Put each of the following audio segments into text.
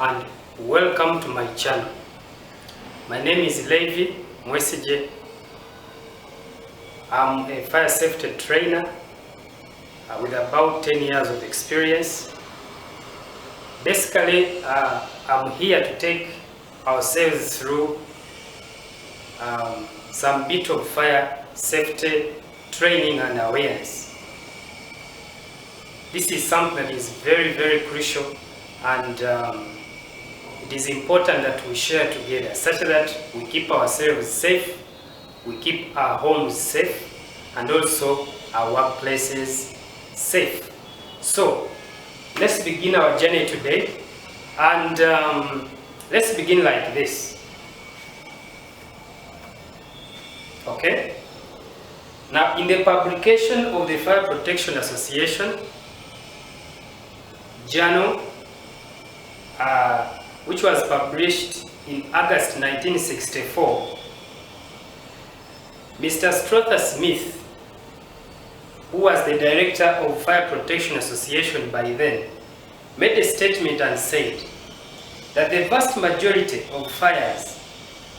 and welcome to my channel. My name is Levi Mwesije. I'm a fire safety trainer with about 10 years of experience. Basically, I'm here to take ourselves through some bit of fire safety training and awareness. This is something that is very, very crucial, and it is important that we share together such that we keep ourselves safe, we keep our homes safe, and also our workplaces safe. So let's begin our journey today, and let's begin like this. Okay? Now, in the publication of the Fire Protection Association journal, which was published in August 1964, Mr. Strother Smith, who was the director of Fire Protection Association by then, made a statement and said that the vast majority of fires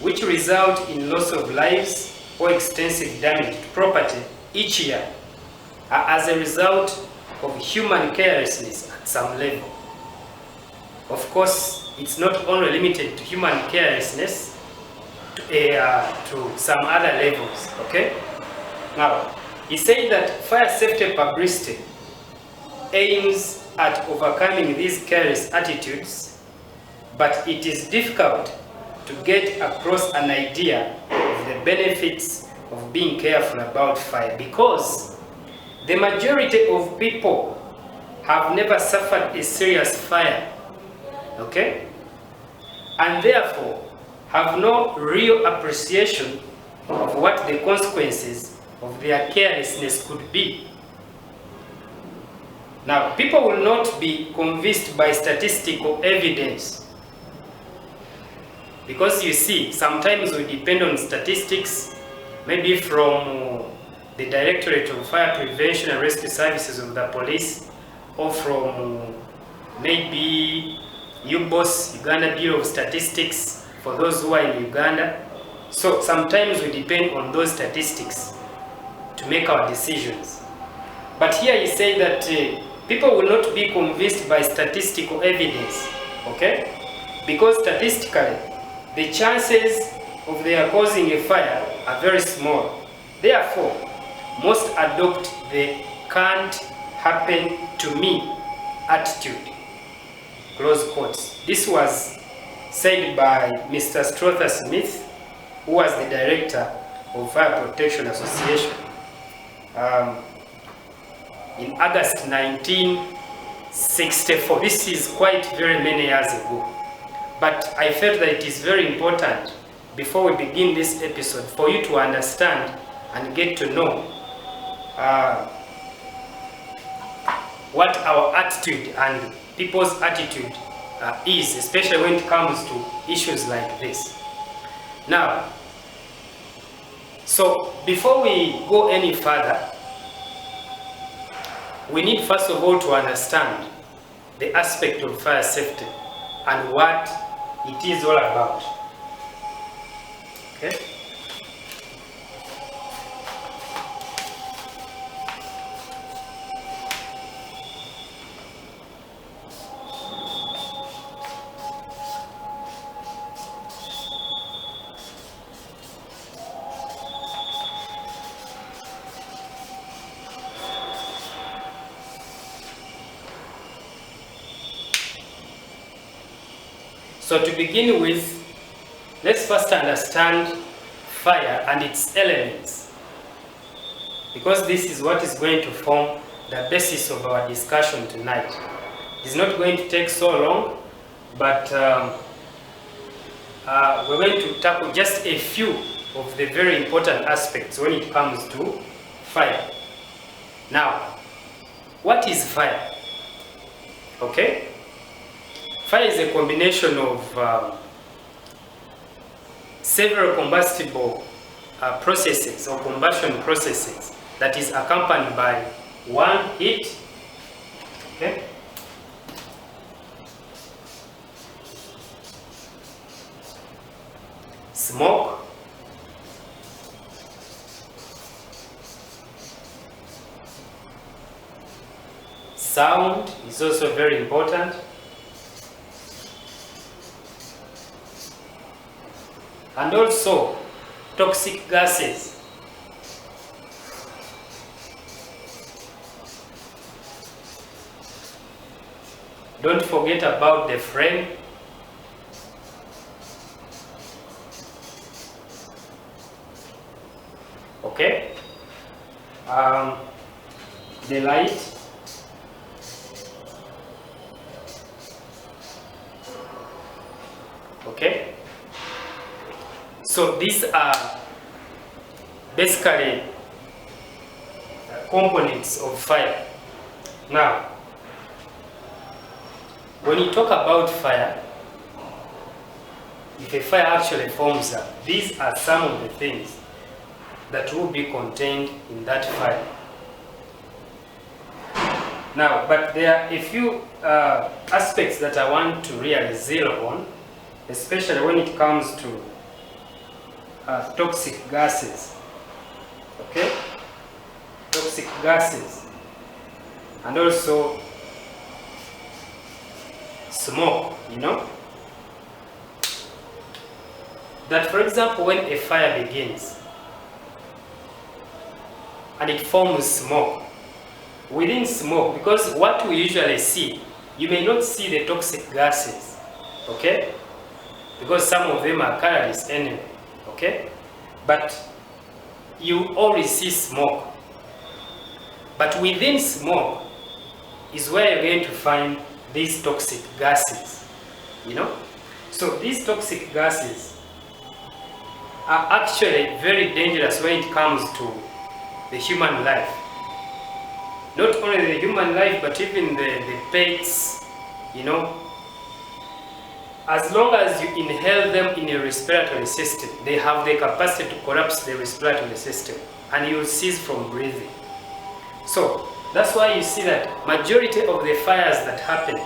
which result in loss of lives or extensive damage to property each year are as a result of human carelessness at some level. Of course, it's not only limited to human carelessness, to some other levels, okay? Now, he said that fire safety publicity aims at overcoming these careless attitudes, but it is difficult to get across an idea of the benefits of being careful about fire, because the majority of people have never suffered a serious fire, okay, and therefore have no real appreciation of what the consequences of their carelessness could be. Now, people will not be convinced by statistical evidence, because you see, sometimes we depend on statistics, maybe from the Directorate of Fire Prevention and Rescue Services of the police, or from maybe UBOS, Uganda Bureau of Statistics, for those who are in Uganda. So sometimes we depend on those statistics to make our decisions. But here you say that people will not be convinced by statistical evidence, okay? Because statistically, the chances of their causing a fire are very small. Therefore, most adopt the "can't happen to me" attitude. Close quotes. This was said by Mr. Strother Smith, who was the director of Fire Protection Association in August 1964. This is quite very many years ago. But I felt that it is very important, before we begin this episode, for you to understand and get to know what our attitude and people's attitude is, especially when it comes to issues like this. Now, so before we go any further, we need first of all to understand the aspect of fire safety and what it is all about. Okay? So to begin with, let's first understand fire and its elements, because this is what is going to form the basis of our discussion tonight. It's not going to take so long, but we're going to tackle just a few of the very important aspects when it comes to fire. Now, what is fire? Okay? Fire is a combination of several combustible processes or combustion processes that is accompanied by one, heat, okay, smoke, sound is also very important, and also toxic gases. Don't forget about the flame. Okay? The light. Okay? So these are basically components of fire. Now, when you talk about fire, if a fire actually forms up, these are some of the things that will be contained in that fire. Now, but there are a few aspects that I want to really zero on, especially when it comes to toxic gases. Okay? Toxic gases. And also smoke, you know? That, for example, when a fire begins and it forms smoke, within smoke, because what we usually see, you may not see the toxic gases, okay? Because some of them are colorless anyway, okay? But you always see smoke. But within smoke is where you're going to find these toxic gases, you know? So these toxic gases are actually very dangerous when it comes to the human life. Not only the human life, but even the pets, you know. As long as you inhale them in your respiratory system, they have the capacity to collapse the respiratory system and you will cease from breathing. So that's why you see that majority of the fires that happen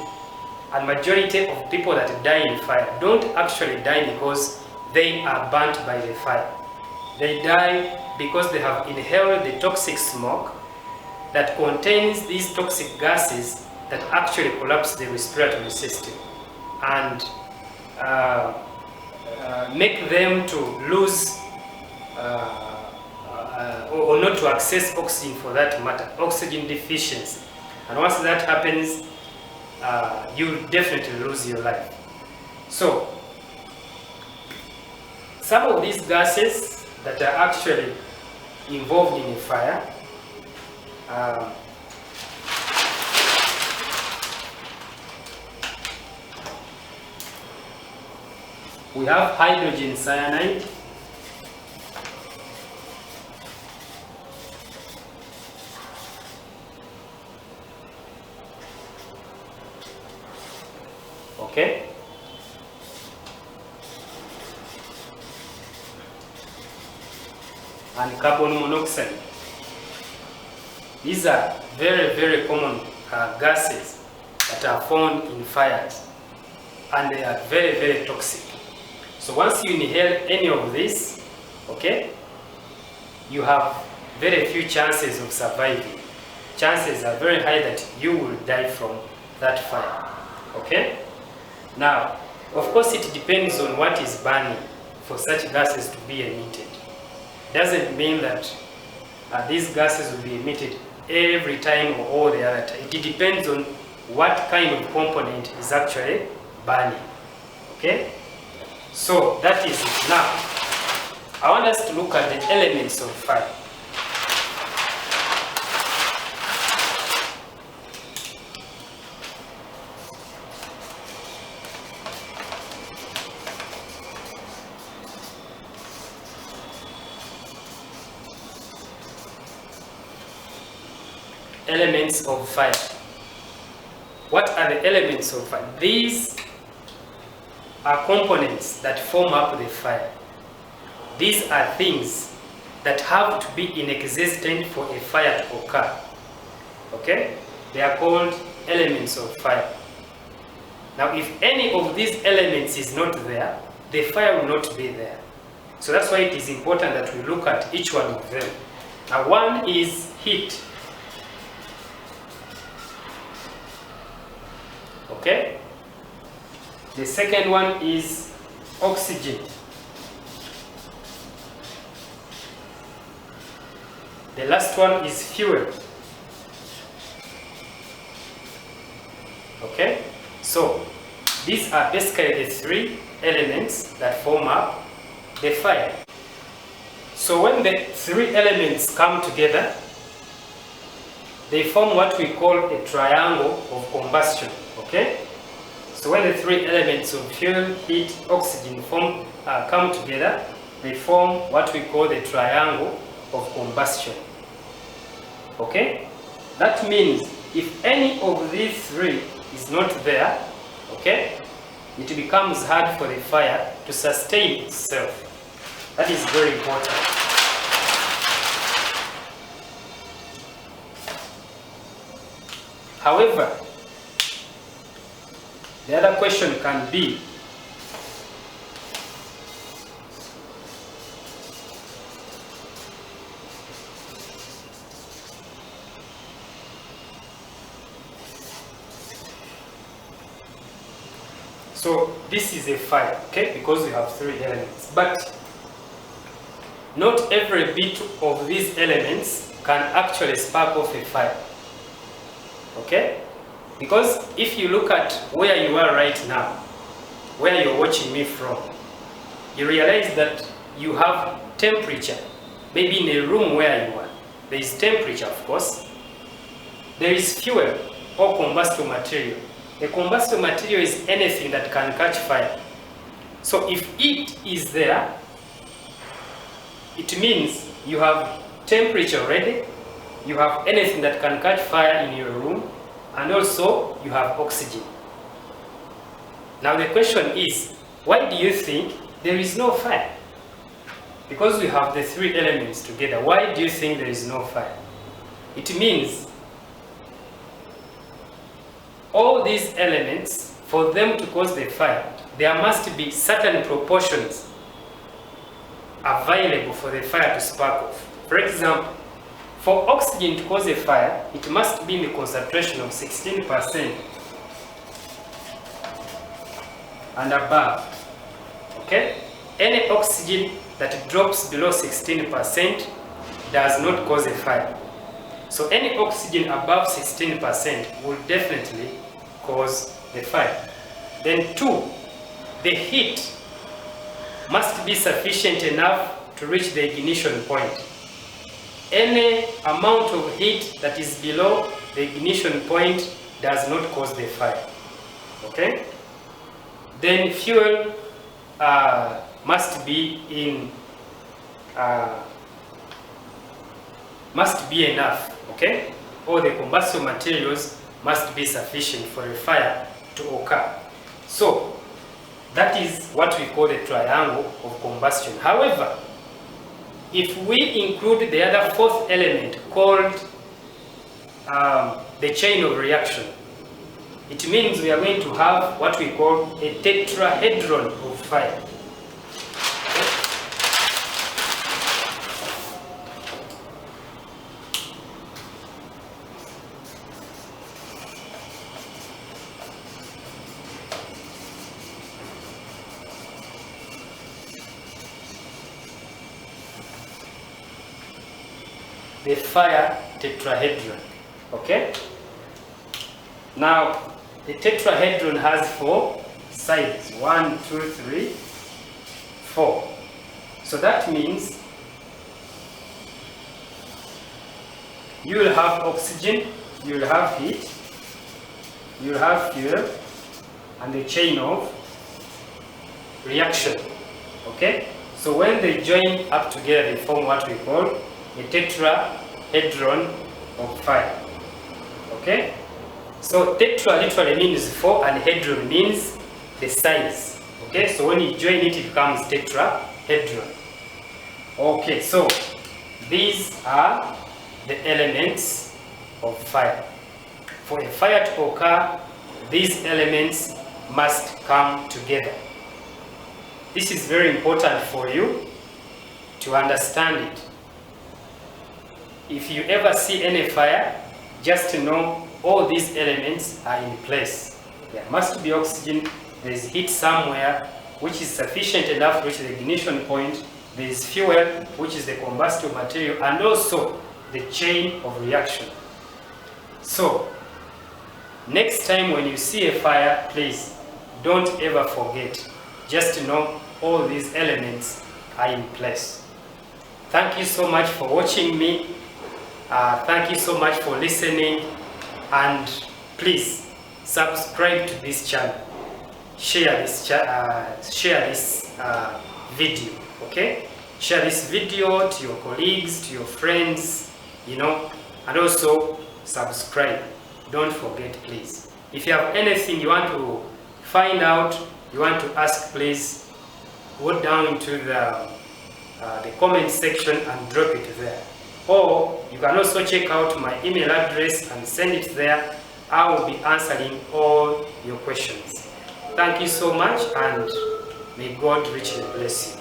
and majority of people that die in fire don't actually die because they are burnt by the fire. They die because they have inhaled the toxic smoke that contains these toxic gases that actually collapse the respiratory system and make them to lose or not to access oxygen, for that matter, oxygen deficiency. And once that happens, you definitely lose your life. So some of these gases that are actually involved in a fire we have hydrogen cyanide, okay, and carbon monoxide. These are very, very common gases that are found in fires, and they are very, very toxic. So once you inhale any of this, okay, you have very few chances of surviving. Chances are very high that you will die from that fire, okay? Now, of course, it depends on what is burning for such gases to be emitted. Doesn't mean that these gases will be emitted every time or all the other time. It depends on what kind of component is actually burning, okay? So that is it. Now, I want us to look at the elements of fire. Elements of fire. What are the elements of fire? These are components that form up the fire. These are things that have to be in existence for a fire to occur. Okay? They are called elements of fire. Now, if any of these elements is not there, the fire will not be there. So that's why it is important that we look at each one of them. Now, one is heat. Okay? The second one is oxygen. The last one is fuel. Okay? So, these are basically the three elements that form up the fire. So when the three elements come together, they form what we call a triangle of combustion. Okay? So when the three elements of fuel, heat, oxygen come together, they form what we call the triangle of combustion. Okay? That means if any of these three is not there, okay, it becomes hard for the fire to sustain itself. That is very important. However, the other question can be, so this is a fire, okay, because we have three elements, but not every bit of these elements can actually spark off a fire, okay? Because if you look at where you are right now, where you're watching me from, you realize that you have temperature. Maybe in a room where you are, there is temperature, of course. There is fuel or combustible material. A combustible material is anything that can catch fire. So if it is there, it means you have temperature already, you have anything that can catch fire in your room, and also you have oxygen. Now the question is, why do you think there is no fire? Because we have the three elements together, why do you think there is no fire? It means all these elements, for them to cause the fire, there must be certain proportions available for the fire to spark off. For example, for oxygen to cause a fire, it must be in the concentration of 16% and above. Okay? Any oxygen that drops below 16% does not cause a fire. So any oxygen above 16% will definitely cause the fire. Then 2, the heat must be sufficient enough to reach the ignition point. Any amount of heat that is below the ignition point does not cause the fire. Okay? Then fuel must be enough. Okay? All the combustible materials must be sufficient for a fire to occur. So that is what we call the triangle of combustion. However, if we include the other fourth element called the chain of reaction, it means we are going to have what we call a tetrahedron of fire. The fire tetrahedron. Okay? Now, the tetrahedron has 4 sides. 1, 2, 3, 4. So that means you will have oxygen, you will have heat, you will have fuel, and the chain of reaction. Okay? So when they join up together, they form what we call a tetrahedron of fire. Okay? So tetra literally means 4 and hedron means the size. Okay? So when you join it, it becomes tetrahedron. Okay, so these are the elements of fire. For a fire to occur, these elements must come together. This is very important for you to understand it. If you ever see any fire, just to know all these elements are in place. There must be oxygen, there is heat somewhere which is sufficient enough to reach the ignition point, there is fuel which is the combustible material, and also the chain of reaction. So, next time when you see a fire, please don't ever forget, just to know all these elements are in place. Thank you so much for watching me. Thank you so much for listening, and please subscribe to this channel. Share this video, okay? Share this video to your colleagues, to your friends, you know, and also subscribe. Don't forget, please. If you have anything you want to find out, you want to ask, please go down into the comment section and drop it there. Or you can also check out my email address and send it there. I will be answering all your questions. Thank you so much, and may God richly bless you.